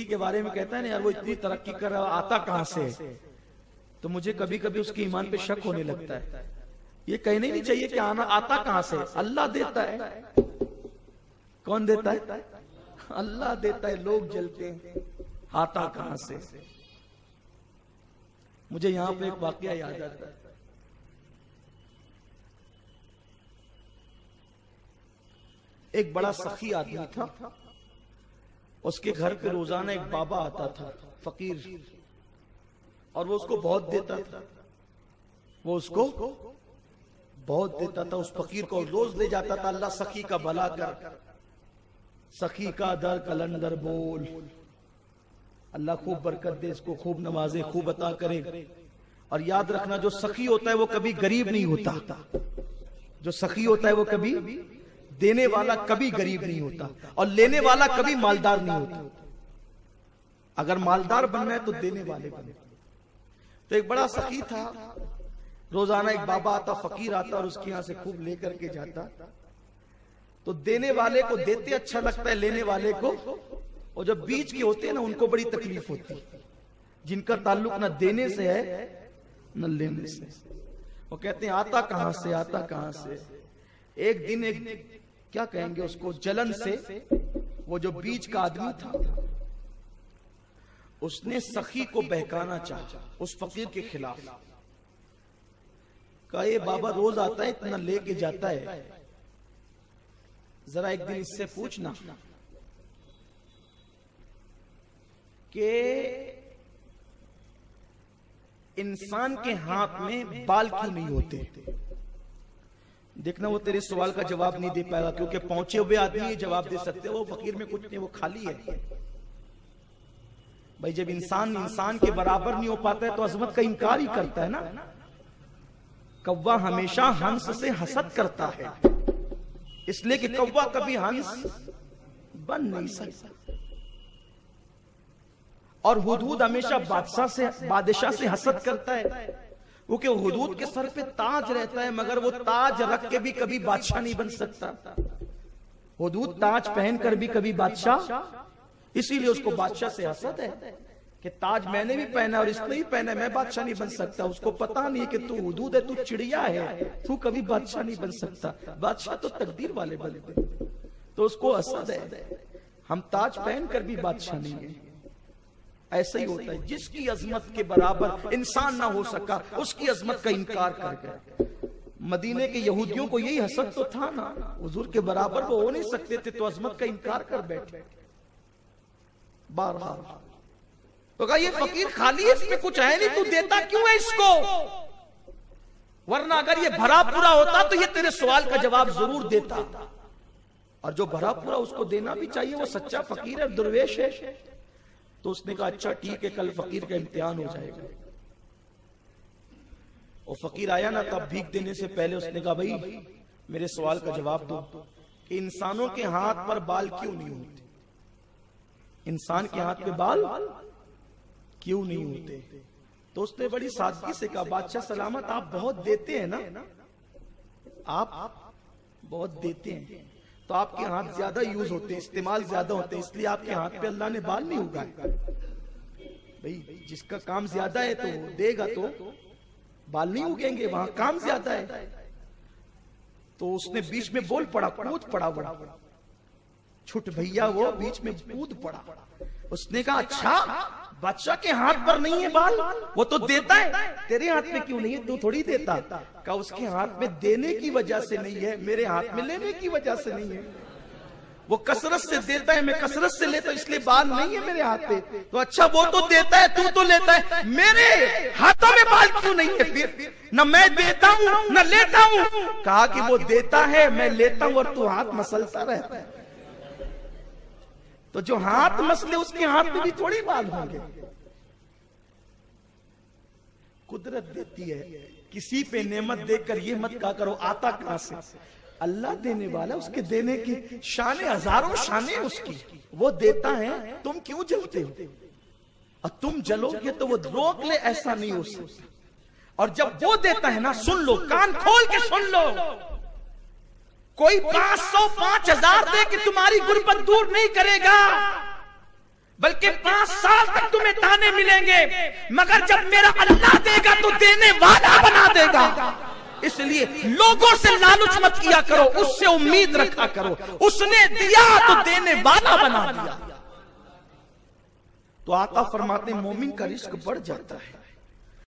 के बारे में कहता है ना यार वो इतनी तरक्की कर रहा है, आता कहां से है, तो मुझे कभी कभी उसके ईमान पे शक होने लगता है। ये कहना ही नहीं चाहिए कि आना आता कहां से, अल्लाह देता है। कौन देता है? अल्लाह देता है। लोग जलते हैं, आता कहां से। मुझे यहां पे एक वाकया याद आता है। एक बड़ा सखी आदमी था, उसके घर पे रोजाना एक बाबा आता था फकीर, और वो उसको बहुत देता था। वो उसको बहुत देता था। उस फकीर को रोज ले जाता था, अल्लाह सखी का भला कर, सखी का दर कलंदर बोल, अल्लाह खूब बरकत दे, इसको खूब नवाजे, खूब अता करे। और याद रखना जो सखी होता है वो कभी गरीब नहीं होता। जो सखी होता है वो कभी देने वाला कभी गरीब नहीं होता, और लेने वाला कभी मालदार नहीं होता। अगर मालदार बनना है तो देने वाले बने। तो एक बड़ा सखी था, रोजाना एक बाबा आता, फकीर आता और उसके यहां से खूब लेकर के जाता। तो देने वाले को देते अच्छा लगता है, लेने वाले को, और जब बीच के होते हैं ना उनको बड़ी तकलीफ होती है, जिनका ताल्लुक ना देने से है न लेने से। वो कहते हैं आता कहां से, आता कहां से। एक दिन एक क्या कहेंगे उसको, जलन से वो जो बीच का आदमी था उसने सखी को बहकाना चाहा उस फकीर के खिलाफ। कहा ये बाबा रोज आता है, इतना लेके जाता है, जरा एक दिन इससे पूछना कि इंसान के हाथ में बाल क्यों नहीं होते। देखना वो तेरे सवाल का जवाब नहीं दे पाएगा, क्योंकि पहुंचे हुए आदमी जवाब दे सकते। वो फकीर में कुछ नहीं, वो खाली है। भाई जब इंसान के बराबर नहीं हो पाता है तो अजमत का इनकार ही करता है ना। कौवा हमेशा हंस से हसद करता है, इसलिए कि कौवा कभी हंस बन नहीं सकता। और हुदूद हमेशा बादशाह से हसद करता है, क्योंकि हुदूद के सर पे ताज रहता है, मगर वो ताज रख के भी कभी बादशाह नहीं बन सकता। हुदूद ताज पहनकर भी कभी बादशाह, इसीलिए उसको बादशाह से हसद है कि ताज मैंने भी पहना और इसने भी पहना, मैं बादशाह नहीं बन सकता। उसको पता नहीं है कि तू हुदूद है, तू चिड़िया है, तू कभी बादशाह नहीं बन सकता। बादशाह तो तकदीर वाले बनते, तो उसको हसद है। हम ताज पहनकर भी बादशाह नहीं है। ऐसा ही होता है, जिसकी अजमत के बराबर इंसान ना हो सका उसकी अजमत का इनकार कर गया। मदीने के यहूदियों को यही हसद तो था ना, हुजूर के बराबर वो हो नहीं सकते थे, तो अजमत का इनकार कर बैठे बार-बार। तो कहा ये फकीर खाली है, इसमें कुछ है नहीं, तू देता क्यों है इसको? वरना अगर ये भरा पूरा होता तो ये तेरे सवाल का जवाब जरूर देता। और जो भरा पूरा उसको देना भी चाहिए, वो सच्चा फकीर है, दुर्वेश है। तो उसने कहा अच्छा ठीक है, कल फकीर का इम्तिहान हो जाएगा। वो फकीर आया ना, तब भीख देने से पहले उसने कहा भाई मेरे सवाल का जवाब दो कि इंसानों के हाथ पर बाल क्यों नहीं होते? इंसान के हाथ पे बाल क्यों नहीं होते? तो उसने बड़ी सादगी से कहा बादशाह सलामत, आप बहुत देते हैं ना, आप बहुत देते हैं, तो आपके हाथ ज्यादा यूज होते हैं, इस्तेमाल ज्यादा होते हैं, इसलिए आपके हाथ पे अल्लाह ने बाल नहीं उगाए। भाई जिसका काम ज्यादा है तो देगा तो बाल नहीं उगेंगे, वहां काम ज्यादा है। तो उसने बीच में बोल पड़ा, कूद पड़ा, बड़ा छुट भैया वो बीच में कूद पड़ा। उसने कहा अच्छा बादशाह के हाथ पर नहीं है बाल, वो तो देता है, तेरे हाथ में क्यों नहीं है? तू थोड़ी देता। कहा उसके हाथ में देने की वजह से नहीं है, मेरे हाथ में लेने की वजह से नहीं है। वो कसरत से देता है, मैं कसरत से लेता हूं, इसलिए बाल नहीं है मेरे हाथ पे। तो अच्छा वो तो देता है, तू तो लेता है, मेरे हाथों में बाल क्यों नहीं है? फिर न मैं देता हूं न लेता हूं। कहा कि वो देता है, मैं लेता हूं, और तू हाथ मसलता रहता है। तो जो हाथ मसले उसके हाथ में भी थोड़ी बाल होंगे। कुदरत देती है, किसी पे नेमत देकर ये मत कहा करो आता कहां से। अल्लाह देने वाला, उसके देने की शाने हजारों शाने उसकी, वो देता है, तुम क्यों जलते हो? और तुम जलोगे तो वो रोक ले, ऐसा नहीं हो सकता। और जब वो देता है ना, सुन लो, कान खोल के सुन लो, कोई 500 5000 दे कि तुम्हारी गुर्बत दूर नहीं करेगा। बल्कि 5 साल तक तुम्हें ताने मिलेंगे, मगर जब मेरा अल्लाह देगा तो देने वाला बना देगा। इसलिए लोगों से लालच मत किया करो, उससे उम्मीद रखा करो, उसने दिया तो देने वाला बना दिया। तो आका फरमाते मोमिन का रिस्क बढ़ जाता है।